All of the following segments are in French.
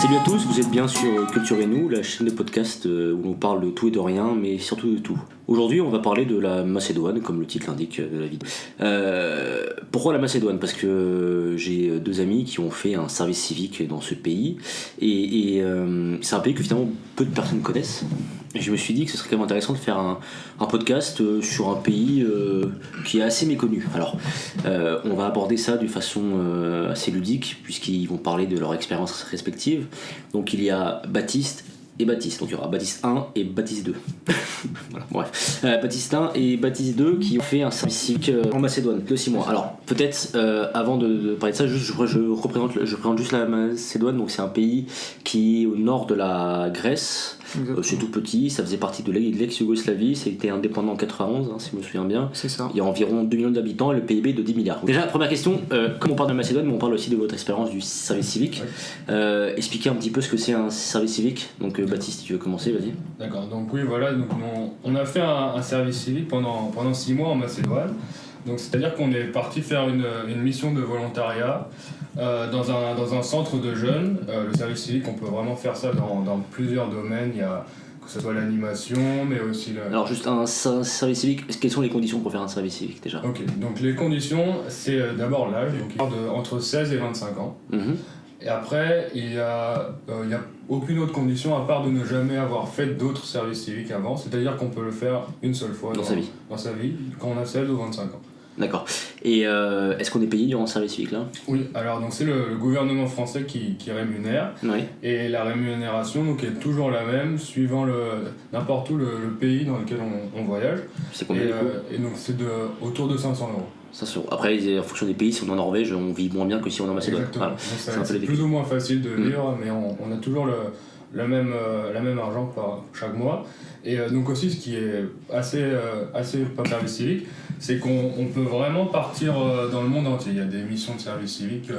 Salut à tous, vous êtes bien sur Culture et nous, la chaîne de podcast où on parle de tout et de rien, mais surtout de tout. Aujourd'hui, on va parler de la Macédoine, comme le titre l'indique de la vidéo. Pourquoi la Macédoine ? Parce que j'ai deux amis qui ont fait un service civique dans ce pays, et c'est un pays que finalement peu de personnes connaissent. Et je me suis dit que ce serait quand même intéressant de faire un podcast sur un pays qui est assez méconnu. Alors, on va aborder ça de façon assez ludique, puisqu'ils vont parler de leur expérience respective. Donc il y a Baptiste et Baptiste, donc il y aura Baptiste 1 et Baptiste 2. Voilà, bref. Baptiste 1 et Baptiste 2 qui ont fait un service civique en Macédoine de 6 mois. Alors peut-être avant de parler de ça, je présente juste la Macédoine. Donc c'est un pays qui est au nord de la Grèce. C'est tout petit, ça faisait partie de l'ex-Yougoslavie, c'était indépendant en 91, si je me souviens bien. C'est ça. Il y a environ 2 millions d'habitants et le PIB de 10 milliards. Déjà, première question, comme on parle de Macédoine, mais on parle aussi de votre expérience du service civique. Ouais. Expliquez un petit peu ce que c'est un service civique. Donc Baptiste, si tu veux commencer, vas-y. D'accord, donc oui, voilà, donc on a fait un service civique pendant 6 mois en Macédoine. Donc c'est-à-dire qu'on est parti faire une mission de volontariat dans un centre de jeunes. Le service civique, on peut vraiment faire ça dans plusieurs domaines. Il y a que ce soit l'animation, mais aussi Alors juste un service civique, quelles sont les conditions pour faire un service civique déjà ? Ok, donc les conditions, c'est d'abord l'âge, donc entre 16 et 25 ans. Et après, il y a aucune autre condition à part de ne jamais avoir fait d'autres services civiques avant. C'est-à-dire qu'on peut le faire une seule fois dans sa vie, quand on a 16 ou 25 ans. D'accord. Et est-ce qu'on est payé durant ce service civique là ? Oui, alors donc c'est le gouvernement français qui rémunère. Oui. Et la rémunération donc, est toujours la même suivant n'importe où le pays dans lequel on voyage. C'est combien et donc c'est autour de 500 €. 500 €. Après, en fonction des pays, si on est en Norvège, on vit moins bien que si on est en Macédoine. Exactement. Voilà. C'est plus ou moins facile de vivre, mais on a toujours la même argent chaque mois. Et donc aussi, ce qui est assez pas service civique, c'est qu'on peut vraiment partir dans le monde entier. Il y a des missions de service civique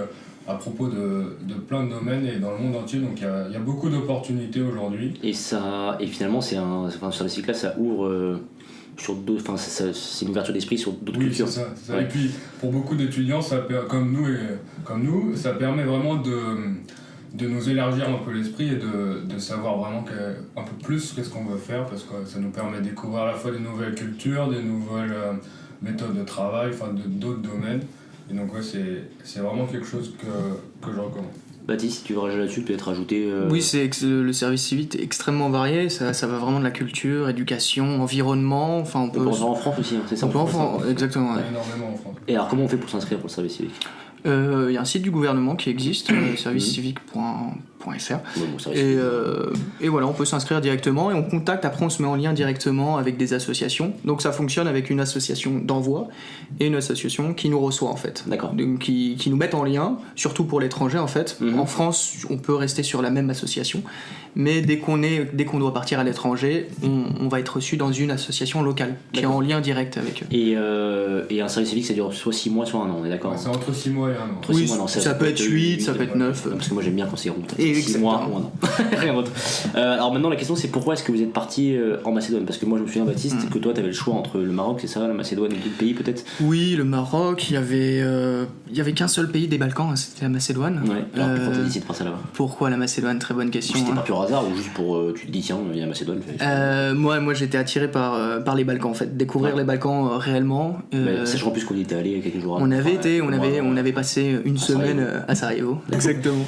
à propos de plein de domaines et dans le monde entier, donc il y a beaucoup d'opportunités aujourd'hui. Et finalement, ce service civique là, ça ouvre sur d'autres, c'est une ouverture d'esprit sur d'autres cultures. Oui, c'est ça. Ouais. Et puis pour beaucoup d'étudiants, comme nous, ça permet vraiment de nous élargir un peu l'esprit et de savoir vraiment un peu plus qu'est-ce qu'on veut faire, parce que ça nous permet de découvrir à la fois des nouvelles cultures, des nouvelles méthodes de travail, d'autres domaines. Et donc ouais, c'est vraiment quelque chose que je recommande. Baptiste, si tu veux réagir là-dessus, peut-être ajouter... Oui, le service civique est extrêmement varié, ça va vraiment de la culture, éducation, environnement, on peut en France aussi, c'est ça. On peut en France, exactement. Ouais. Énormément en France. Et alors comment on fait pour s'inscrire pour le service civique ? Il y a un site du gouvernement qui existe, servicecivique.fr. Et voilà, on peut s'inscrire directement et on contacte, après on se met en lien directement avec des associations. Donc ça fonctionne avec une association d'envoi et une association qui nous reçoit en fait. D'accord. Donc, qui nous mettent en lien, surtout pour l'étranger en fait. En France, on peut rester sur la même association, mais dès qu'on doit partir à l'étranger, on va être reçu dans une association locale qui est en lien direct avec eux. Et un service civique, ça dure soit 6 mois, soit 1 an, on est d'accord ? Ouais, c'est entre 6 mois et 1 an. Oui, ça peut être 8, ça peut être 9. Parce que moi j'aime bien quand c'est rond. 6 exactement. mois ou 1 an. Rien d'autre. Alors maintenant la question c'est pourquoi est-ce que vous êtes parti en Macédoine ? Parce que moi je me souviens, Baptiste, que toi tu avais le choix entre le Maroc, c'est ça, la Macédoine et d'autres pays peut-être ? Oui, le Maroc, il y avait qu'un seul pays des Balkans, c'était la Macédoine. Ouais. Alors pourquoi t'as décidé de partir là-bas ? Pourquoi la Macédoine ? Très bonne question. C'était pas pur hasard ou juste pour tu te dis tiens il y a la Macédoine. Moi j'étais attiré par les Balkans en fait, découvrir les Balkans réellement. Sachant en plus qu'on y était allé quelques jours avant. On avait passé une semaine à Sarajevo. Exactement.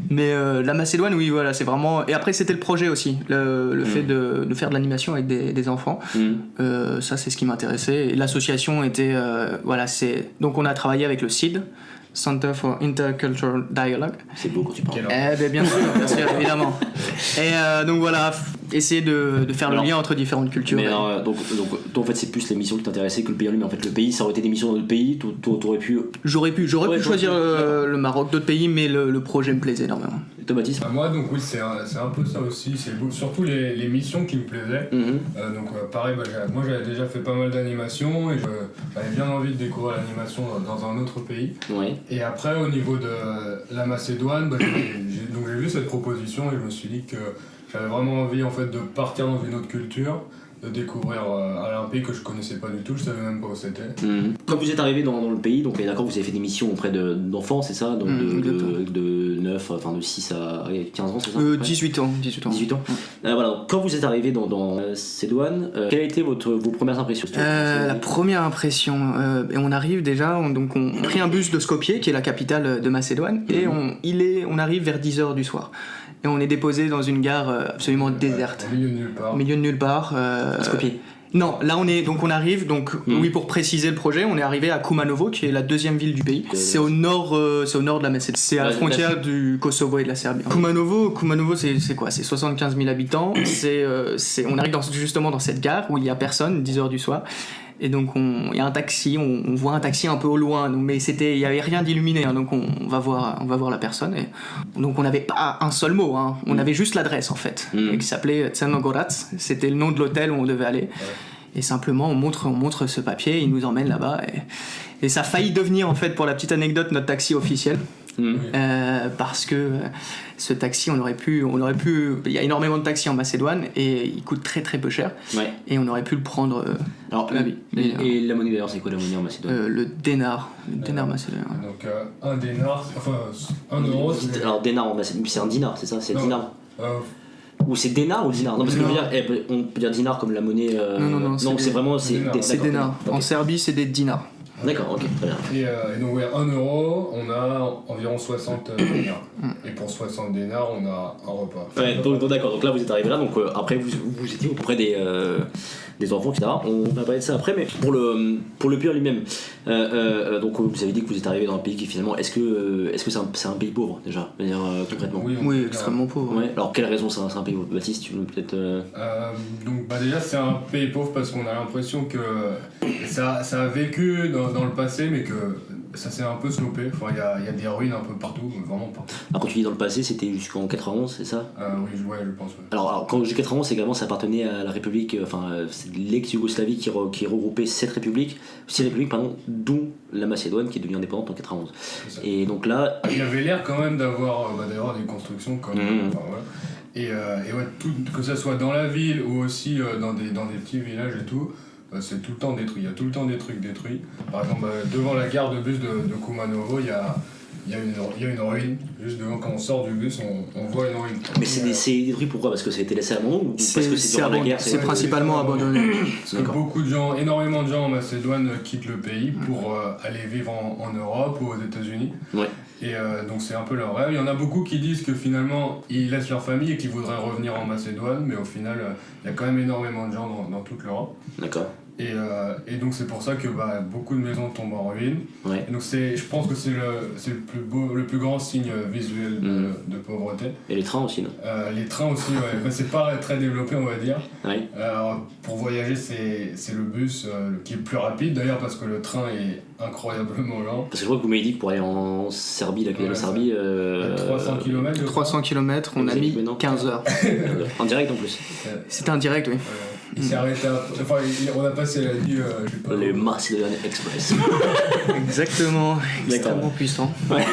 Mais la Macédoine, oui, voilà, c'est vraiment. Et après, c'était le projet aussi, le fait de faire de l'animation avec des enfants. Ça, c'est ce qui m'intéressait. Et l'association était, donc on a travaillé avec le CID, Center for Intercultural Dialogue. C'est beau quand tu parles. Bien sûr, évidemment. Et donc voilà, essayer de faire le lien entre différentes cultures. Mais alors, donc toi, en fait, c'est plus les missions qui t'intéressaient que le pays en lui-même. En fait, le pays, ça aurait été des missions dans d'autres pays. T'aurais pu. J'aurais pu choisir le Maroc, d'autres pays, mais le projet me plaisait énormément. Baptiste ? Moi, donc oui, c'est un peu ça aussi. C'est surtout les missions qui me plaisaient. Pareil, moi j'avais déjà fait pas mal d'animations et j'avais bien envie de découvrir l'animation dans un autre pays. Oui. Et après, au niveau de la Macédoine, j'ai vu cette proposition et je me suis dit que j'avais vraiment envie en fait de partir dans une autre culture, de découvrir un pays que je connaissais pas du tout, je savais même pas où c'était. Quand vous êtes arrivé dans le pays, donc d'accord, vous avez fait des missions auprès d'enfants, c'est ça, donc de 9, enfin de 6 à 15 ans, c'est ça 18 ans. 18 ans. Voilà, donc, quand vous êtes arrivé dans Macédoine, quelles étaient vos premières impressions La première impression, et on arrive déjà, on prit un bus de Skopje, qui est la capitale de Macédoine, et on arrive vers 10h du soir. Et on est déposé dans une gare absolument déserte. Au milieu de nulle part. Skopje. Non, là on arrive, oui, pour préciser le projet, on est arrivé à Kumanovo, qui est la deuxième ville du pays. C'est au nord de la Macédoine. C'est à la frontière du Kosovo et de la Serbie. Kumanovo, c'est quoi ? C'est 75 000 habitants. On arrive justement dans cette gare où il y a personne, 10h du soir. Et donc il y a un taxi, on voit un taxi un peu au loin, mais il y avait rien d'illuminé, hein, donc on va voir la personne. Et donc on n'avait pas un seul mot, hein, on avait juste l'adresse en fait, qui s'appelait Crnogorac, c'était le nom de l'hôtel où on devait aller. Et simplement on montre ce papier, il nous emmène là-bas et ça a failli devenir en fait, pour la petite anecdote, notre taxi officiel. Parce que ce taxi on aurait pu, il y a énormément de taxis en Macédoine et il coûte très très peu cher, et on aurait pu le prendre toute la vie. Et la monnaie d'ailleurs, c'est quoi la monnaie en Macédoine ? Le dinar macédonien. Donc un dinar, enfin 1 euro. Alors dinar en Macédoine, c'est un dinar, c'est ça, c'est dinar. Ou c'est dinar ou dinar ? Non, parce que on peut dire dinar comme la monnaie. Non, c'est vraiment c'est dinar. En Serbie, c'est des dinars. D'accord, ok, très bien. Et donc, 1 euro, on a environ 60 dinars. Et pour 60 dinars, on a un repas. Ouais, donc d'accord, donc là vous êtes arrivé là, donc après vous étiez auprès des enfants, etc. On va parler de ça après, mais pour le pays en lui-même, donc vous avez dit que vous êtes arrivé dans un pays qui finalement, est-ce que c'est un pays pauvre déjà, je veux dire, concrètement ? Oui, extrêmement pauvre. Ouais. Alors quelle raison c'est un pays pauvre ? Baptiste, tu veux peut-être. Donc déjà c'est un pays pauvre parce qu'on a l'impression que ça a vécu dans le passé, mais que ça s'est un peu slopé. Enfin, il y a des ruines un peu partout, vraiment partout. Alors quand tu dis dans le passé, c'était jusqu'en 91, c'est ça ? Oui, je pense. Ouais. Alors quand je dis 91, c'est également ça appartenait à la République, c'est l'ex-Yougoslavie qui regroupait 6 républiques, dont la Macédoine qui est devenue indépendante en 91. Et donc là... Il avait l'air quand même d'avoir des constructions comme... Et tout, que ça soit dans la ville ou aussi dans des petits villages et tout, c'est tout le temps détruit. Il y a tout le temps des trucs détruits. Par exemple, devant la gare de bus de Kumanovo, il y a une ruine. Juste devant, quand on sort du bus, on voit une ruine. Mais c'est détruit pourquoi ? Parce que ça a été laissé abandonné ou parce que c'est durant la guerre ? C'est principalement abandonné. Parce que énormément de gens en Macédoine quittent le pays pour aller vivre en Europe ou aux États-Unis. Ouais. Et donc c'est un peu leur rêve. Il y en a beaucoup qui disent que finalement ils laissent leur famille et qu'ils voudraient revenir en Macédoine, mais au final il y a quand même énormément de gens dans toute l'Europe. D'accord. Et donc c'est pour ça que beaucoup de maisons tombent en ruine. Ouais. Et donc je pense que c'est le plus grand signe visuel de pauvreté. Et les trains aussi, non ? Les trains aussi, ouais. C'est pas très développé, on va dire. Ouais. Pour voyager, c'est le bus qui est plus rapide d'ailleurs, parce que le train est incroyablement lent. Parce que je crois que vous m'avez dit que pour aller en Serbie, la capitale de Serbie... 300 km. 300 km, on a mis 15 heures. En direct en plus. C'était un direct, oui. Il s'est arrêté on a passé la nuit, je sais pas. Les Macédoine Express. Exactement, extrêmement puissant. Ouais.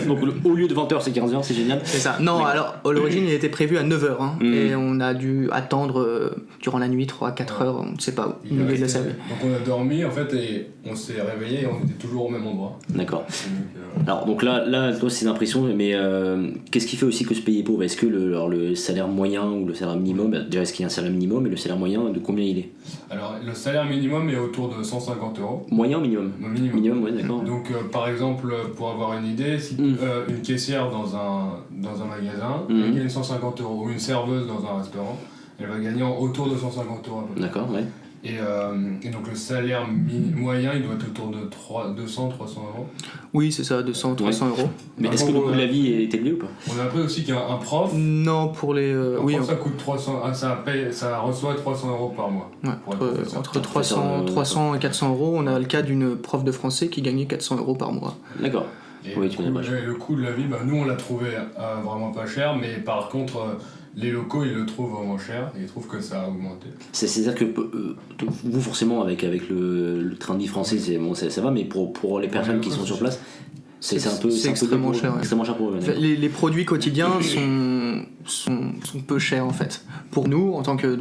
Donc au lieu de 20h, c'est 15h, c'est génial. C'est ça. Non, alors à l'origine il était prévu à 9h, hein, et on a dû attendre durant la nuit 3-4 heures, on ne sait pas où, au milieu de la Serbie. Donc on a dormi en fait et on s'est réveillé et on était toujours au même endroit. D'accord. Alors donc là toi c'est une impression, mais qu'est-ce qui fait aussi que ce pays est pauvre ? Est-ce que le salaire moyen ou le salaire minimum, déjà est-ce qu'il y a un salaire minimum, et le salaire moyen de combien il est ? Alors le salaire minimum est autour de 150 €. Moyen ou minimum ? Minimum, ouais, d'accord. Donc par exemple, pour avoir une idée, si une caissière dans un magasin elle gagne 150 €, ou une serveuse dans un restaurant, elle va gagner autour de 150 € à peu près. D'accord, ouais. Et donc le salaire moyen, il doit être autour de 200-300 €. Oui, c'est ça, 200-300 €. Mais est-ce que le coût de la vie est élevé ou pas ? On a appris aussi qu'il y a un prof. Non, pour les... oui, ça coûte 300, ça reçoit 300 € par mois. Ouais, entre 300 et 400 €, on a le cas d'une prof de français qui gagnait 400 € par mois. D'accord. Et le coût de la vie, nous on l'a trouvé vraiment pas cher, mais par contre les locaux ils le trouvent vraiment cher et ils trouvent que ça a augmenté. C'est-à-dire que vous forcément avec le train de vie français ça va, mais pour les personnes qui sont sur place c'est extrêmement cher. Ouais. Extrêmement cher pour eux. Les produits quotidiens sont peu chers en fait. Pour nous en tant que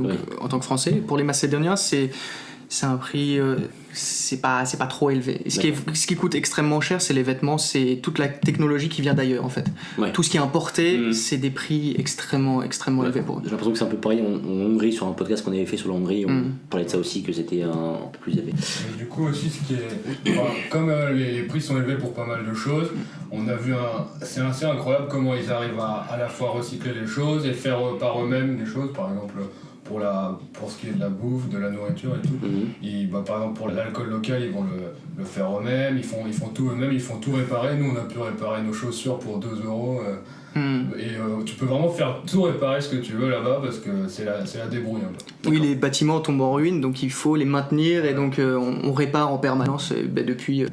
Français, pour les Macédoniens C'est un prix, c'est pas trop élevé. Ce qui coûte extrêmement cher, c'est les vêtements, c'est toute la technologie qui vient d'ailleurs en fait. Ouais. Tout ce qui est importé, c'est des prix extrêmement élevés pour eux. J'ai l'impression que c'est un peu pareil en Hongrie, sur un podcast qu'on avait fait sur la Hongrie, on parlait de ça aussi, que c'était un peu plus élevé. Et du coup aussi, ce qui est, comme les prix sont élevés pour pas mal de choses, on a vu c'est assez incroyable comment ils arrivent à la fois recycler les choses et faire par eux-mêmes des choses, par exemple. Pour ce qui est de la bouffe, de la nourriture et tout. Par exemple pour l'alcool local, ils vont le faire eux-mêmes, ils font tout eux-mêmes, ils font tout réparer. Nous on a pu réparer nos chaussures pour 2€. Et tu peux vraiment faire tout réparer ce que tu veux là-bas parce que c'est la débrouille un peu. Oui, les bâtiments tombent en ruine, donc il faut les maintenir et donc on répare en permanence depuis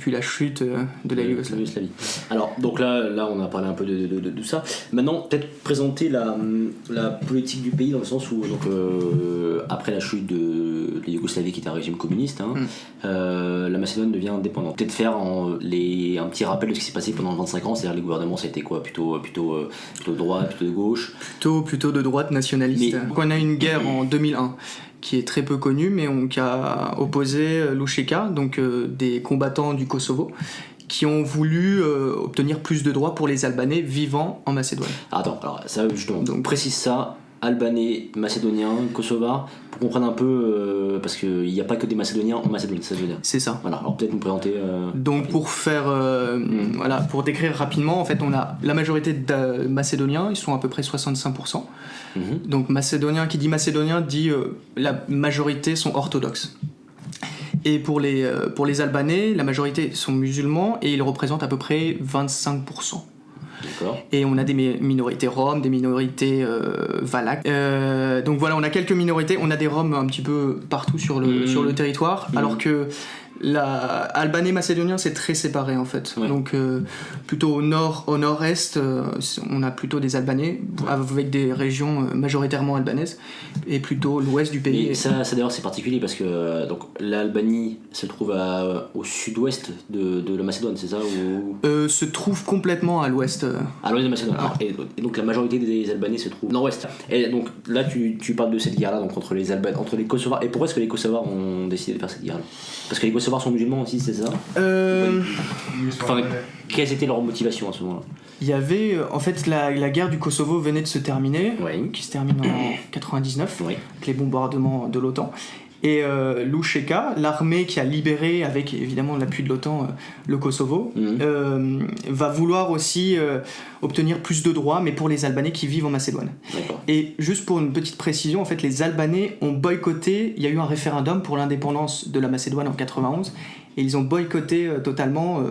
la chute de la Yougoslavie. Alors donc là on a parlé un peu de tout ça. Maintenant peut-être présenter la politique du pays dans le sens où donc, après la chute de la Yougoslavie qui était un régime communiste, la Macédoine devient indépendante. Peut-être faire un petit rappel de ce qui s'est passé pendant 25 ans, c'est-à-dire les gouvernements ça a été quoi, plutôt de droite, plutôt de gauche, plutôt de droite nationaliste. Donc on a une guerre en 2001 qui est très peu connue, mais qui a opposé l'Ušeka, donc des combattants du Kosovo, qui ont voulu obtenir plus de droits pour les Albanais vivant en Macédoine. Attends, alors ça justement, donc précise ça. Albanais, Macédoniens, Kosovars, pour comprendre un peu, parce qu'il n'y a pas que des Macédoniens en Macédoine, ça veut dire. C'est ça. Voilà, alors peut-être nous présenter. Donc pour pour décrire rapidement, en fait, on a la majorité de Macédoniens, ils sont à peu près 65%. Donc Macédonien, qui dit Macédonien, dit la majorité sont orthodoxes. Et pour les Albanais, la majorité sont musulmans et ils représentent à peu près 25%. D'accord. Et on a des minorités roms, des minorités valaques. Donc voilà, on a quelques minorités. On a des roms un petit peu partout sur le territoire, alors que Albanais macédonien c'est très séparé en fait. Ouais. Donc plutôt au nord-est, on a plutôt des Albanais avec des régions majoritairement albanaises, et plutôt l'ouest du pays. Et ça d'ailleurs c'est particulier parce que donc l'Albanie se trouve au sud-ouest de la Macédoine, c'est ça ou... Se trouve complètement à l'ouest. À l'ouest de Macédoine. Alors, et donc la majorité des Albanais se trouve nord-ouest. Et donc là tu parles de cette guerre-là donc entre les Kosovars. Et pourquoi est-ce que les Kosovars ont décidé de faire cette guerre-là? Parce que les Kosovars sont musulmans aussi, c'est ça? Enfin, quelles étaient leurs motivations à ce moment-là? Il y avait, en fait, la guerre du Kosovo venait de se terminer, qui se termine en 99, avec les bombardements de l'OTAN. Et l'Ušeka, l'armée qui a libéré, avec évidemment l'appui de l'OTAN, le Kosovo, va vouloir aussi obtenir plus de droits, mais pour les Albanais qui vivent en Macédoine. D'accord. Et juste pour une petite précision, en fait, les Albanais ont boycotté, il y a eu un référendum pour l'indépendance de la Macédoine en 91, et ils ont boycotté totalement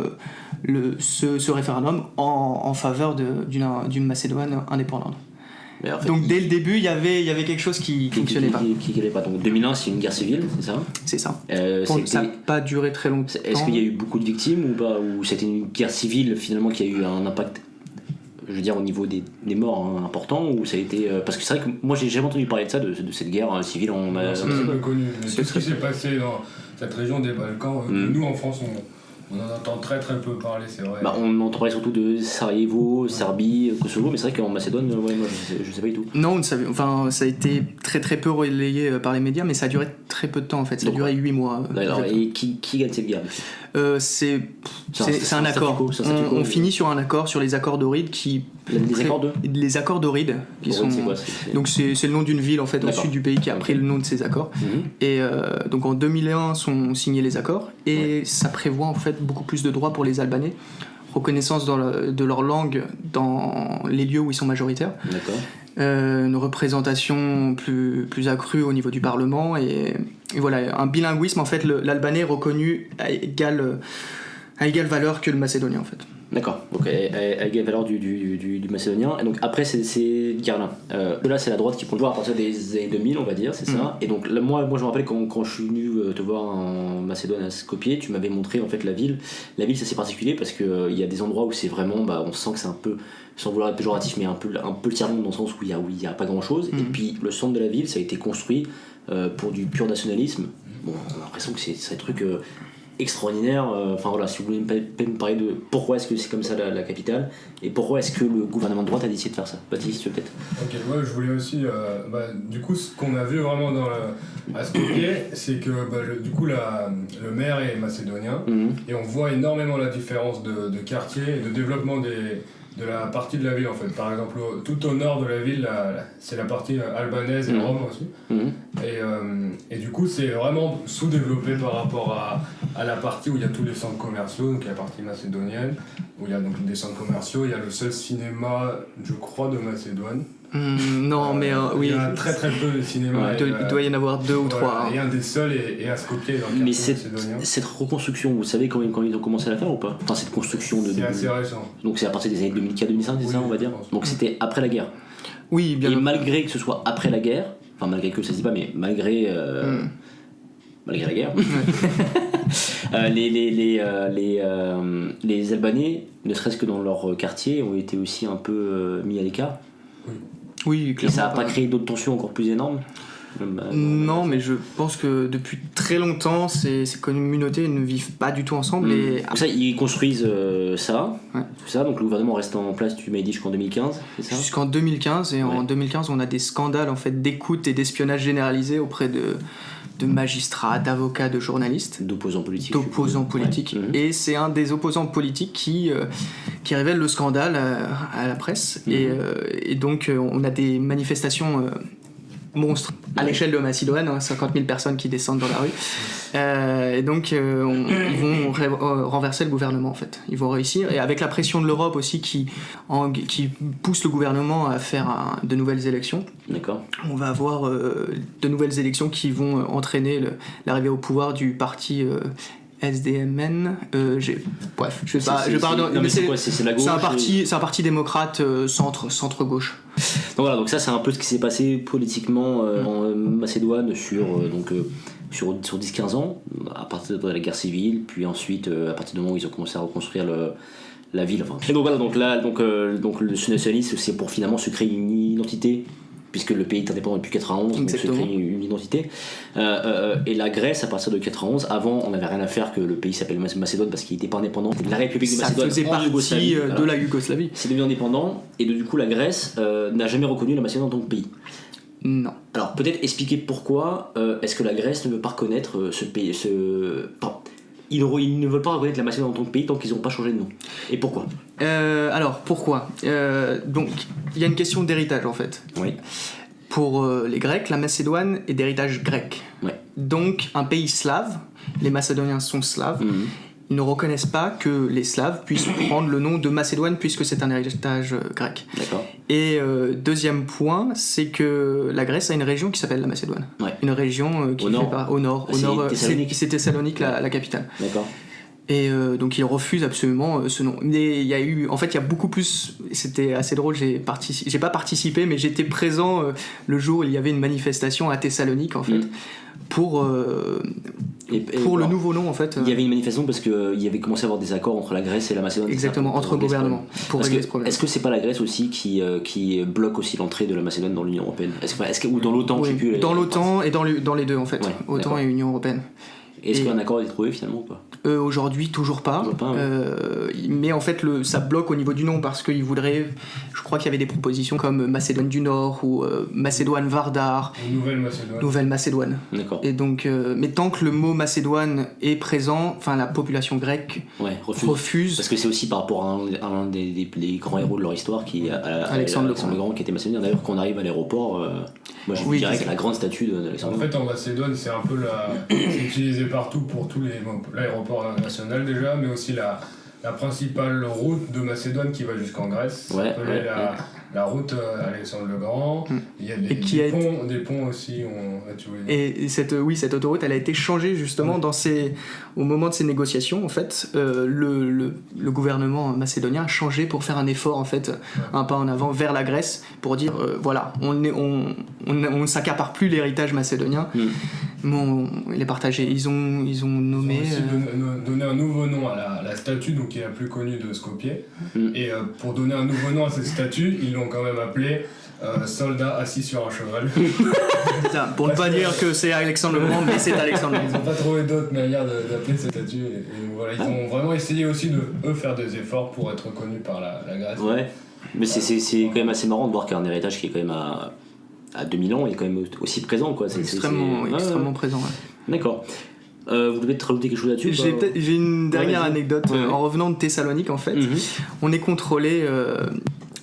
ce référendum en faveur d'une Macédoine indépendante. En fait, donc dès le début, il y avait quelque chose qui fonctionnait pas. Qui n'allait pas. Donc 2001, c'est une guerre civile, c'est ça? C'est ça. Ça n'a pas duré très longtemps. Est-ce qu'il y a eu beaucoup de victimes ou pas? Ou c'était une guerre civile finalement qui a eu un impact, je veux dire, au niveau des morts important, ou ça a été... Parce que c'est vrai que moi j'ai jamais entendu parler de ça, de cette guerre civile en Macédoine. C'est peu connu. C'est ce qui s'est passé dans cette région des Balkans. Nous en France, on en entend très très peu parler, c'est vrai. On entend parler surtout de Sarajevo, Serbie, Kosovo, mais c'est vrai qu'en Macédoine, moi je sais pas du tout. Non, ça a été très très peu relayé par les médias, mais ça a duré très peu de temps en fait, ça a duré 8 mois. Alors, et qui gagne cette guerre? C'est un accord. On finit sur un accord, sur les accords d'Ohrid qui... Les accords d'Ohrid qui sont... C'est quoi, donc c'est le nom d'une ville en fait au sud du pays qui a pris le nom de ces accords. Et donc en 2001 sont signés les accords et ça prévoit en fait beaucoup plus de droits pour les Albanais, reconnaissance de leur langue dans les lieux où ils sont majoritaires. D'accord. Une représentation plus accrue au niveau du Parlement et voilà, un bilinguisme en fait. L'albanais est reconnu à égale valeur que le macédonien en fait. D'accord, donc à égale valeur du macédonien. Et donc après ces guerres-là, là c'est la droite qui prend le pouvoir à partir des années 2000 on va dire, c'est ça. Et donc là, moi je me rappelle quand je suis venu te voir en Macédoine à Skopje, tu m'avais montré en fait la ville c'est assez particulier parce que il y a des endroits où c'est vraiment, on sent que c'est un peu, sans vouloir être péjoratif, mais un peu le tiers-monde dans le sens où il y a pas grand-chose. Et puis le centre de la ville ça a été construit pour du pur nationalisme. Bon, on a l'impression que c'est un truc extraordinaire. Enfin voilà, si vous voulez me parler de pourquoi est-ce que c'est comme ça la capitale et pourquoi est-ce que le gouvernement de droite a décidé de faire ça. Baptiste, peut-être. Ok, ouais, je voulais aussi. Du coup, ce qu'on a vu vraiment à Skopje, c'est que du coup, le maire est macédonien et on voit énormément la différence de quartier et de développement de la partie de la ville en fait. Par exemple, tout au nord de la ville, c'est la partie albanaise et Rome aussi. Et du coup, c'est vraiment sous-développé par rapport à la partie où il y a tous les centres commerciaux, donc il y a la partie macédonienne, où il y a donc des centres commerciaux, il y a le seul cinéma, je crois, de Macédoine. Non, mais oui. Il y a très très peu de cinéma. Il doit y en avoir 2 ou 3. Et un des seuls est à Skopje, dans le mais quartier macédonien. cette reconstruction, vous savez quand ils ont commencé à la faire ou pas? Enfin, cette construction c'est assez récent. Donc c'est à partir des années 2004-2005, c'est ça, on va dire? Donc c'était après la guerre. Oui, bien. Et malgré que ce soit après la guerre, enfin malgré que ça se dit pas, mais malgré la guerre, les Albanais, ne serait-ce que dans leur quartier, ont été aussi un peu mis à l'écart. Oui, clairement. Et ça n'a pas créé d'autres tensions encore plus énormes? Non, mais je pense que depuis très longtemps, ces communautés ne vivent pas du tout ensemble. Et... Donc ça, ils construisent ça, ouais. tout ça, donc le gouvernement reste en place, tu m'as dit, jusqu'en 2015, c'est ça? Jusqu'en 2015, et en 2015, on a des scandales en fait, d'écoute et d'espionnage généralisé auprès de magistrats, d'avocats, de journalistes. D'opposants politiques. Ouais. Et c'est un des opposants politiques qui révèle le scandale à la presse. Et donc, on a des manifestations monstres à l'échelle de Macédoine, 50 000 personnes qui descendent dans la rue. Et donc, ils vont renverser le gouvernement, en fait. Ils vont réussir. Et avec la pression de l'Europe aussi qui pousse le gouvernement à faire de nouvelles élections. D'accord. On va avoir de nouvelles élections qui vont entraîner l'arrivée au pouvoir du parti SDMN. Bref, je vais pas. Non, mais c'est quoi? C'est la gauche. C'est un parti démocrate centre-gauche. Donc voilà, donc ça c'est un peu ce qui s'est passé politiquement en Macédoine sur 10-15 ans, à partir de la guerre civile, puis ensuite à partir du moment où ils ont commencé à reconstruire la ville. Enfin. Et donc voilà, donc le nationalisme, c'est pour finalement se créer une identité, puisque le pays est indépendant depuis 91, Exactement. donc se créer une identité. Et la Grèce, à partir de 91, avant, on n'avait rien à faire que le pays s'appelle Macédoine parce qu'il n'était pas indépendant. C'était la République de Macédoine. Ça faisait partie de la Yougoslavie. C'est devenu indépendant, et du coup, la Grèce n'a jamais reconnu la Macédoine en tant que pays. Non. Alors, peut-être expliquer pourquoi est-ce que la Grèce ne veut pas reconnaître ce pays. Ils ne veulent pas reconnaître la Macédoine en tant que pays tant qu'ils n'ont pas changé de nom. Et pourquoi? Alors, pourquoi donc, il y a une question d'héritage en fait. Oui. Pour les Grecs, la Macédoine est d'héritage grec. Ouais. Donc, un pays slave, les Macédoniens sont slaves, ils ne reconnaissent pas que les Slaves puissent prendre le nom de Macédoine puisque c'est un héritage grec. D'accord. Et deuxième point, c'est que la Grèce a une région qui s'appelle la Macédoine. Ouais. Une région qui fait pas au nord. C'est Thessalonique, la capitale. D'accord. Et donc ils refusent absolument ce nom. Mais il y a beaucoup plus. C'était assez drôle. J'ai pas participé, mais j'étais présent le jour où il y avait une manifestation à Thessalonique en fait pour le nouveau nom en fait. Il y avait une manifestation parce qu'il y avait commencé à avoir des accords entre la Grèce et la Macédoine. Exactement, entre gouvernements pour régler ce problème. Est-ce que c'est pas la Grèce aussi qui bloque aussi l'entrée de la Macédoine dans l'Union Européenne? Ou dans l'OTAN? Oui, je sais plus, dans l'OTAN et dans les deux en fait, ouais, OTAN et Union Européenne. Est-ce qu'un accord est trouvé finalement ou pas? Aujourd'hui, toujours pas. Mais en fait, ça bloque au niveau du nom parce qu'ils voudraient. Je crois qu'il y avait des propositions comme Macédoine du Nord ou Macédoine Vardar. Nouvelle Macédoine. D'accord. Et donc, mais tant que le mot Macédoine est présent, enfin la population grecque refuse. Parce que c'est aussi par rapport à un des grands héros de leur histoire, Alexandre le Grand, qui était macédonien. D'ailleurs, quand on arrive à l'aéroport, moi je dirais qu'il y a la grande statue d'Alexandre. En fait, en Macédoine, c'est un peu c'est utilisé partout pour tous l'aéroport national déjà, mais aussi la principale route de Macédoine qui va jusqu'en Grèce. La route Alexandre le Grand. Il y a des ponts aussi. Et cette autoroute, elle a été changée justement au moment de ces négociations. En fait, le gouvernement macédonien a changé pour faire un effort en fait, un pas en avant vers la Grèce pour dire voilà, on ne s'accapare plus l'héritage macédonien, mais il est partagé. Ils ont nommé. Ils ont aussi donné un nouveau nom à la statue, donc qui est la plus connue de Skopje. Et pour donner un nouveau nom à cette statue, ils l'ont quand même appelée soldat assis sur un cheval. Ça, pour ne pas dire que c'est Alexandre le Grand, mais c'est Alexandre le Ils Grand. n'ont pas trouvé d'autres manières d'appeler cette statue. Et voilà, ils ont vraiment essayé aussi de eux faire des efforts pour être reconnus par la Grèce. Ouais, mais c'est quand même assez marrant de voir qu'un héritage qui est quand même à 2000 ans est quand même aussi présent, quoi. Extrêmement présent. Ouais. D'accord. Vous devez te rajouter quelque chose là-dessus? J'ai une dernière anecdote. Ouais. En revenant de Thessalonique, en fait, on est contrôlé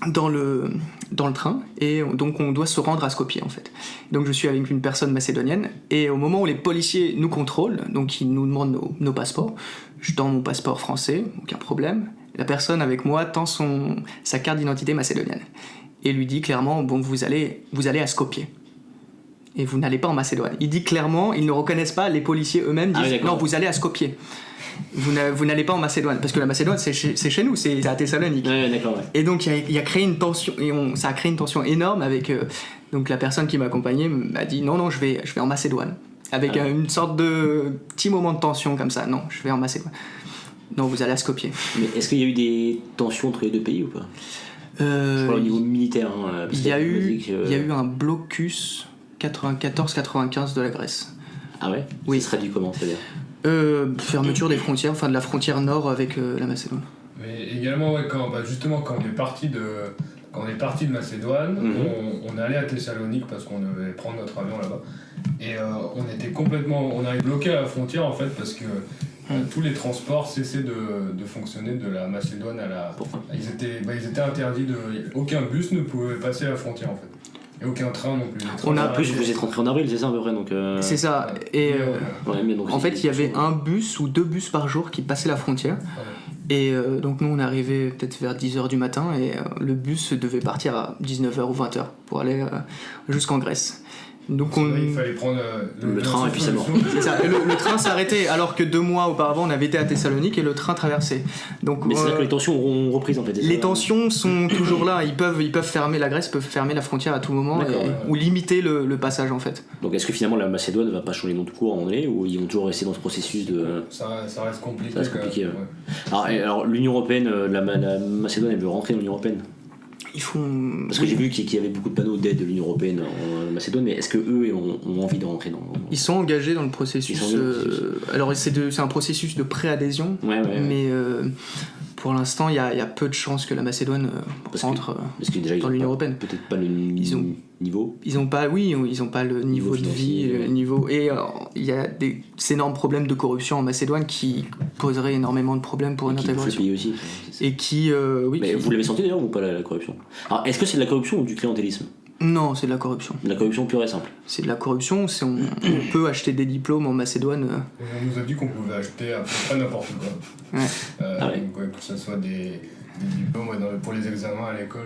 dans le train et donc on doit se rendre à Skopje, en fait. Donc je suis avec une personne macédonienne et au moment où les policiers nous contrôlent, donc ils nous demandent nos passeports, je tends mon passeport français, aucun problème. La personne avec moi tend sa carte d'identité macédonienne et lui dit clairement, bon, vous allez à Skopje. Et vous n'allez pas en Macédoine. Il dit clairement, ils ne reconnaissent pas, les policiers eux-mêmes disent non, vous allez à Skopje. Vous n'allez pas en Macédoine, parce que la Macédoine c'est chez nous, c'est à Thessalonique. Ouais, d'accord, ouais. Et donc il a créé une tension, et ça a créé une tension énorme avec. Donc la personne qui m'accompagnait m'a dit non, je vais en Macédoine. Avec une sorte de petit moment de tension comme ça. Non, je vais en Macédoine. Non, vous allez à Skopje. Mais est-ce qu'il y a eu des tensions entre les deux pays ou pas? Je parle au niveau militaire. Il y a eu un blocus 94-95 de la Grèce. Ah ouais? Oui. Ça se traduit comment, c'est-à-dire? Fermeture des frontières, enfin de la frontière nord avec la Macédoine. Mais également, ouais, quand on est parti de Macédoine, on allait à Thessalonique parce qu'on devait prendre notre avion là-bas. Et on arrive bloqué à la frontière en fait parce que tous les transports cessaient de fonctionner de la Macédoine à la. Ils étaient interdits aucun bus ne pouvait passer la frontière en fait. Et aucun train non plus. En plus, vous êtes rentré en avril, c'est ça à peu près, donc. C'est ça. Et en fait, il y avait un bus ou 2 bus par jour qui passaient la frontière. Ouais. Et donc nous, on est arrivé peut-être vers 10h du matin et le bus devait partir à 19h ou 20h pour aller jusqu'en Grèce. Donc il fallait prendre le train et puis c'est mort. C'est ça. Et le train s'arrêtait alors que 2 mois auparavant on avait été à Thessalonique et le train traversait. Donc, mais c'est-à-dire que les tensions ont repris en fait. Les tensions sont toujours là. Ils peuvent fermer, la Grèce peut fermer la frontière à tout moment ou limiter le passage en fait. Donc est-ce que finalement la Macédoine va pas changer de nom de cours à un moment donné ou ils vont toujours rester dans ce processus de. Ça reste compliqué. Ça reste compliqué. Ouais. Alors l'Union Européenne, la Macédoine elle veut rentrer dans l'Union Européenne. Parce que j'ai vu qu'il y avait beaucoup de panneaux d'aide de l'Union Européenne en Macédoine, mais est-ce qu'eux ont envie de rentrer dans. Ils sont engagés dans le processus. Alors c'est un processus de préadhésion, mais pour l'instant il y a peu de chances que la Macédoine rentre dans l'Union Européenne. Peut-être pas le niveau. Ils ont pas le niveau de vie, et il y a des énormes problèmes de corruption en Macédoine qui poseraient énormément de problèmes pour une intégration. Aussi. Et qui mais vous l'avez senti d'ailleurs ou pas la corruption? Alors est-ce que c'est de la corruption ou du clientélisme? Non, c'est de la corruption. De la corruption pure et simple. C'est de la corruption, on peut acheter des diplômes en Macédoine. On nous a dit qu'on pouvait acheter à peu près n'importe quoi. Donc, que ce soit des diplômes pour les examens à l'école,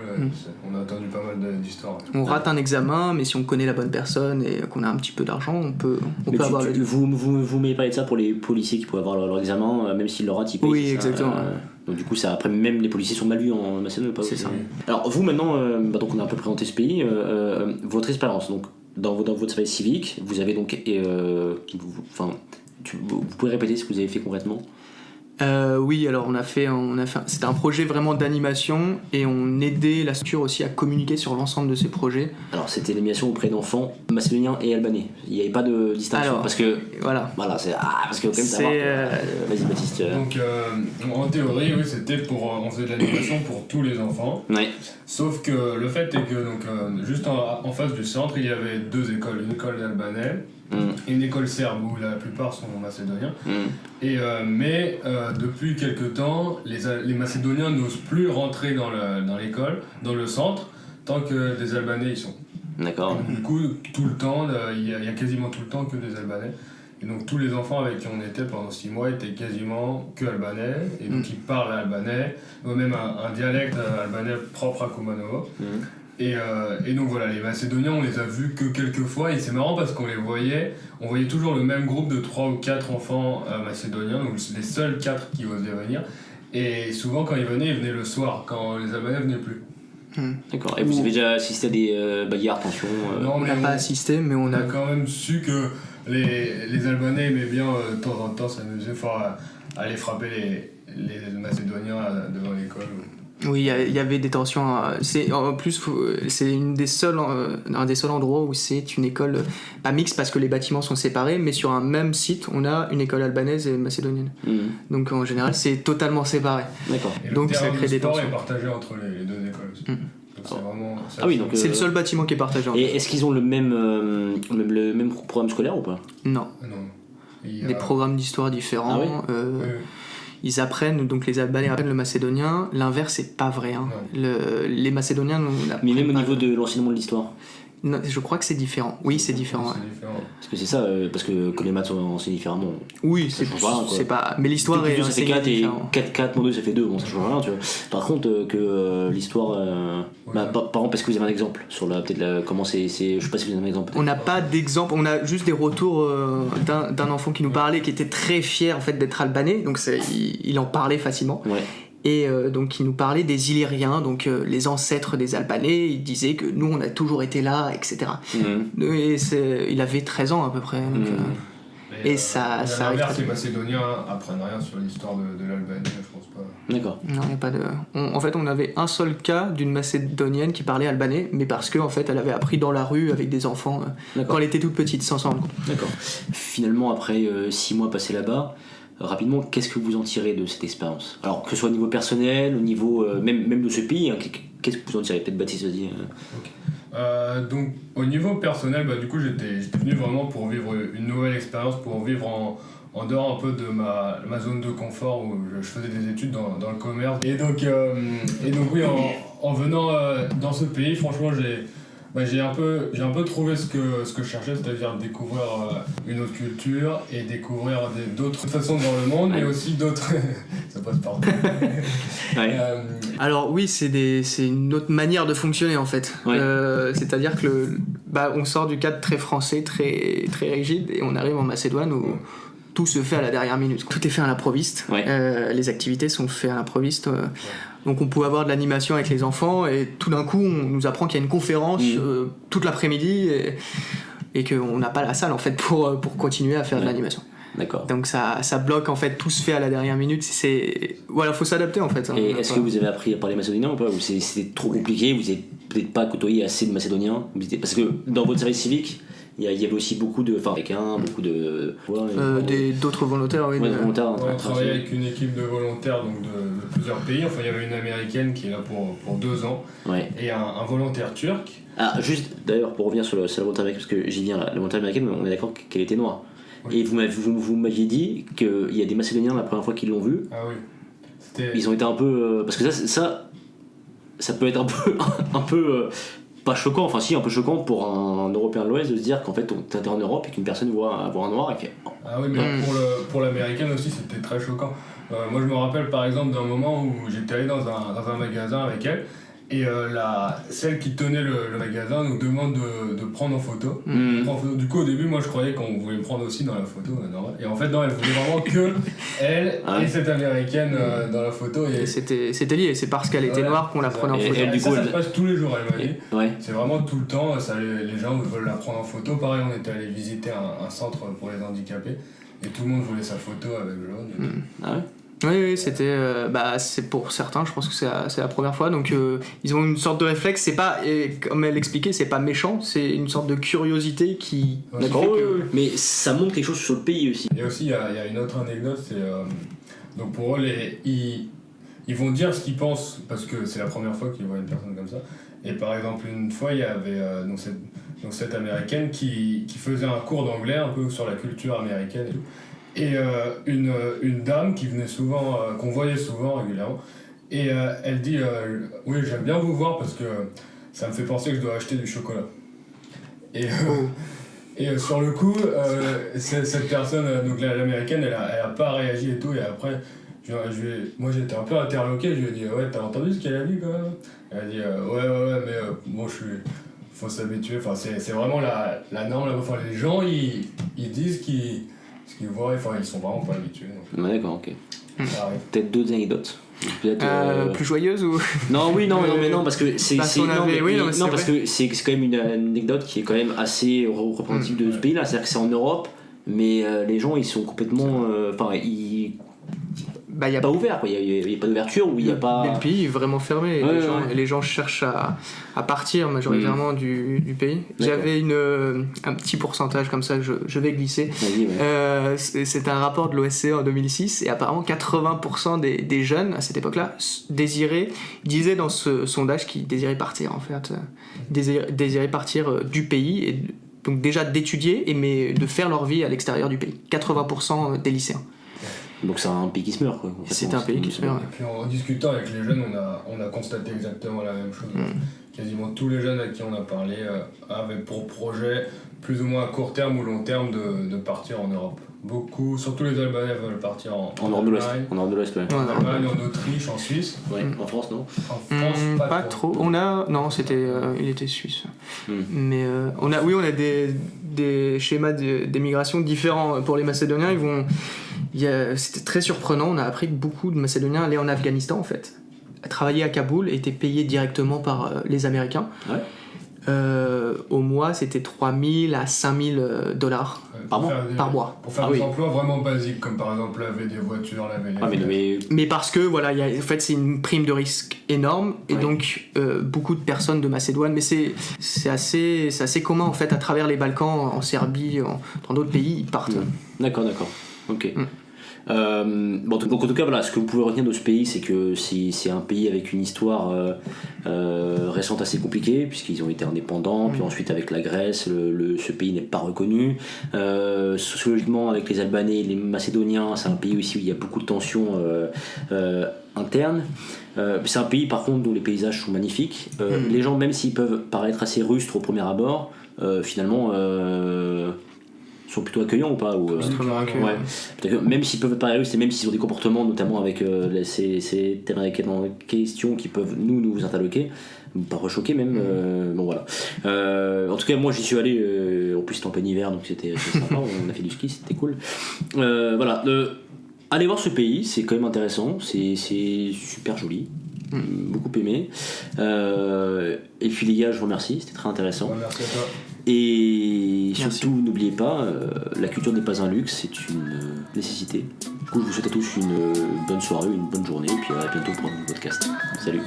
on a entendu pas mal d'histoires. On rate un examen, mais si on connaît la bonne personne et qu'on a un petit peu d'argent, on peut avoir le diplôme. Vous m'avez parlé de ça pour les policiers qui pouvaient avoir leur examen, même s'ils le ratent, ils payent. Oui, exactement. Donc du coup, ça, après, même les policiers sont mal vus en Macédoine, pas. C'est ça. Alors vous maintenant, donc on a un peu présenté ce pays, votre expérience, donc dans votre travail civique, vous avez donc, vous pouvez répéter ce que vous avez fait concrètement? Oui, alors c'était un projet vraiment d'animation et on aidait la structure aussi à communiquer sur l'ensemble de ces projets. Alors c'était l'animation auprès d'enfants macédoniens et albanais. Il n'y avait pas de distinction parce que c'est parce que quand même savoir. Vas-y Baptiste. Donc en théorie, oui, c'était on faisait de l'animation pour tous les enfants. Ouais. Sauf que le fait est que juste en face du centre, il y avait 2 écoles, une école d'albanais. Et une école serbe où la plupart sont macédoniens. Et depuis quelques temps, les Macédoniens n'osent plus rentrer dans l'école, dans le centre, tant que des Albanais y sont. D'accord. Donc, du coup, tout le temps, il y a quasiment tout le temps que des Albanais. Et donc tous les enfants avec qui on était pendant 6 mois étaient quasiment que albanais. Et donc ils parlent albanais, ou même un dialecte albanais propre à Kumanovo. Et donc voilà, les Macédoniens, on les a vus que quelques fois, et c'est marrant parce qu'on voyait toujours le même groupe de 3 ou 4 enfants macédoniens, donc les seuls 4 qui osaient venir. Et souvent, quand ils venaient le soir, quand les Albanais venaient plus. D'accord. Et vous avez déjà assisté à des bagarres, tensions Non, on n'a pas assisté, mais on a quand même su que les Albanais aimaient bien de temps en temps s'amuser fort à aller frapper les Macédoniens devant l'école. Oui, il y avait des tensions. En plus, c'est un des seuls endroits où c'est une école pas mixte parce que les bâtiments sont séparés, mais sur un même site, on a une école albanaise et macédonienne. Donc en général, c'est totalement séparé. D'accord. Et donc ça crée des tensions. Le terrain de sport est partagé entre les deux écoles aussi. Donc c'est vraiment... c'est le seul bâtiment qui est partagé. Et est-ce qu'ils ont le même programme scolaire ou pas ? Non. Non. Des programmes d'histoire différents. Ah oui. Oui. Ils apprennent, donc les Albanais apprennent le macédonien. L'inverse, c'est pas vrai. Hein. Les Macédoniens... Mais même au niveau de l'enseignement de l'histoire ? Non, je crois que c'est différent. Oui, c'est différent. C'est différent. Parce que c'est ça, parce que les maths sont enseignés différemment. Oui, c'est pas... Mais l'histoire est enseignée différemment. 4 moins 2, ça fait 2, bon, ça change rien, tu vois. Par contre, que l'histoire... par exemple, est-ce que vous avez un exemple sur comment c'est... Je sais pas si vous avez un exemple. On n'a pas d'exemple, on a juste des retours d'un enfant qui nous parlait, qui était très fier en fait d'être albanais, donc il en parlait facilement. Ouais. Et donc il nous parlait des Illyriens, donc les ancêtres des Albanais. Il disait que nous on a toujours été là, etc. Et il avait 13 ans à peu près. Donc, et ça l'inverse, les Macédoniens apprennent rien sur l'histoire de l'Albanie, je pense pas. D'accord. Non, il n'y a pas de... en fait, on avait un seul cas d'une Macédonienne qui parlait albanais, mais parce qu'en fait, elle avait appris dans la rue avec des enfants quand elle était toute petite, sans s'en rendre compte. D'accord. Finalement, après 6 mois passés là-bas, rapidement, qu'est-ce que vous en tirez de cette expérience ? Alors, que ce soit au niveau personnel, au niveau même de ce pays, hein, qu'est-ce que vous en tirez ? Peut-être Baptiste, vas-y. Donc, au niveau personnel, du coup, j'étais venu vraiment pour vivre une nouvelle expérience, pour vivre en dehors un peu de ma zone de confort où je faisais des études dans le commerce. Et donc oui, en venant dans ce pays, franchement, j'ai un peu trouvé ce que je cherchais, c'est-à-dire découvrir une autre culture et découvrir d'autres façons de voir le monde, mais aussi d'autres... ça passe par ouais. Alors oui, c'est une autre manière de fonctionner en fait. Ouais. C'est-à-dire que on sort du cadre très français, très, très rigide, et on arrive en Macédoine où tout se fait à la dernière minute. Tout est fait à l'improviste. Ouais. Les activités sont faites à l'improviste. Donc on pouvait avoir de l'animation avec les enfants et tout d'un coup on nous apprend qu'il y a une conférence toute l'après-midi et qu'on n'a pas la salle en fait pour continuer à faire de l'animation. D'accord. Donc ça bloque en fait, tout se fait à la dernière minute. Voilà, faut s'adapter en fait. Et est-ce que vous avez appris à parler macédonien ou pas ? Ou c'était trop compliqué ? Vous n'avez peut-être pas côtoyé assez de Macédoniens ? Parce que dans votre service civique, il y avait aussi beaucoup de américains, beaucoup de... d'autres volontaires, oui. On travaillait avec une équipe de volontaires donc de plusieurs pays. Enfin, il y avait une américaine qui est là pour 2 ans et un volontaire turc. Ah, juste d'ailleurs, pour revenir sur la volontaire américaine, parce que j'y viens, la volontaire américaine, on est d'accord qu'elle était noire. Oui. Et vous m'aviez dit qu'il y a des Macédoniens, la première fois qu'ils l'ont vue, ils ont été un peu... parce que ça peut être un peu pas choquant, enfin si, un peu choquant pour un Européen de l'Ouest de se dire qu'en fait t'es en Europe et qu'une personne voit un noir et fait... Ah oui, mais pour l'américaine aussi c'était très choquant. Moi je me rappelle par exemple d'un moment où j'étais allé dans un magasin avec elle et celle qui tenait le magasin nous demande de prendre en photo. Du coup au début moi je croyais qu'on voulait me prendre aussi dans la photo, normal. Et en fait non, elle voulait vraiment que elle et cette américaine dans la photo. Et c'était lié, c'est parce qu'elle était noire qu'on la prenait en photo. Et ça se passe tous les jours, elle m'a dit. Ouais. C'est vraiment tout le temps, les gens veulent la prendre en photo. Pareil, on était allé visiter un centre pour les handicapés et tout le monde voulait sa photo avec le jaune. Ah ouais. Oui, c'était c'est pour certains, je pense que c'est la première fois, donc ils ont une sorte de réflexe. C'est pas, comme elle l'expliquait, c'est pas méchant, c'est une sorte de curiosité qui. D'accord. Mais ça montre quelque chose sur le pays aussi. Et aussi il y a une autre anecdote, c'est donc pour eux ils vont dire ce qu'ils pensent parce que c'est la première fois qu'ils voient une personne comme ça. Et par exemple une fois il y avait cette américaine qui faisait un cours d'anglais un peu sur la culture américaine et tout. Et une dame qui venait souvent, qu'on voyait souvent régulièrement, et elle dit oui, j'aime bien vous voir parce que ça me fait penser que je dois acheter du chocolat. Et sur le coup, cette personne, donc l'américaine, elle a pas réagi et tout, et après moi j'étais un peu interloqué, je lui ai dit ouais, t'as entendu ce qu'elle a dit quand même ? Elle a dit ouais, mais bon, faut s'habituer, enfin c'est vraiment la norme là-bas, enfin les gens ils disent ce qu'ils voient, enfin ils sont vraiment pas habitués. Donc. Ouais, d'accord, ok. Peut-être d'autres anecdotes. Plus joyeuses ou non, parce que c'est parce que c'est quand même une anecdote qui est quand même assez représentative de ce pays-là. C'est-à-dire que c'est en Europe, mais les gens ils sont complètement, bah, y a pas ouvert, quoi. Il n'y a pas d'ouverture ou il n'y a pas. Mais le pays est vraiment fermé. Les gens cherchent à partir majoritairement du pays. D'accord. J'avais un petit pourcentage comme ça, je vais glisser. Vas-y, ouais. C'est un rapport de l'OSCE en 2006 et apparemment 80% des jeunes à cette époque-là disaient dans ce sondage qu'ils désiraient partir en fait. Désiraient partir du pays et donc déjà d'étudier mais de faire leur vie à l'extérieur du pays. 80% des lycéens. Donc c'est un pays qui se meurt, quoi. En fait, c'est un pays qui se meurt. Et puis en discutant avec les jeunes, on a constaté exactement la même chose. Quasiment tous les jeunes à qui on a parlé avaient pour projet, plus ou moins à court terme ou long terme, de partir en Europe. Beaucoup, surtout les Albanais veulent partir en Europe de l'Ouest. En Europe de l'Ouest, ouais. En Allemagne, en Autriche, en Suisse. Ouais. En France, non? En France, pas trop. Non, il était suisse. Mais on a des schémas d'émigration différents pour les Macédoniens. C'était très surprenant. On a appris que beaucoup de Macédoniens allaient en Afghanistan en fait, travailler à Kaboul et étaient payés directement par les Américains. Ouais. Au mois, c'était 3000 à 5000 dollars par mois. Pour faire des emplois vraiment basiques, comme par exemple laver des voitures, laver les mais parce que voilà, en fait, c'est une prime de risque énorme et donc beaucoup de personnes de Macédoine, mais c'est assez commun en fait à travers les Balkans, en Serbie, dans d'autres pays, ils partent. D'accord, ok. Donc en tout cas voilà, ce que vous pouvez retenir de ce pays, c'est que c'est un pays avec une histoire récente assez compliquée, puisqu'ils ont été indépendants, puis ensuite avec la Grèce, ce pays n'est pas reconnu. Sociologiquement, avec les Albanais et les Macédoniens, c'est un pays aussi où il y a beaucoup de tensions internes. C'est un pays par contre dont les paysages sont magnifiques. Les gens, même s'ils peuvent paraître assez rustres au premier abord, finalement sont plutôt accueillants ou pas même s'ils peuvent paraître rustres et même s'ils ont des comportements, notamment avec ces Terres en question qui peuvent nous interloquer, pas rechoquer même. Bon voilà. En tout cas, moi j'y suis allé, en plus c'était en plein hiver, donc c'était sympa. On a fait du ski, c'était cool. Voilà. Allez voir ce pays, c'est quand même intéressant, c'est super joli. Beaucoup aimé. Et puis les gars, je vous remercie, c'était très intéressant. Merci à toi. Et surtout, n'oubliez pas, la culture n'est pas un luxe, c'est une nécessité. Du coup, je vous souhaite à tous une bonne soirée, une bonne journée, et puis à bientôt pour un nouveau podcast. Salut.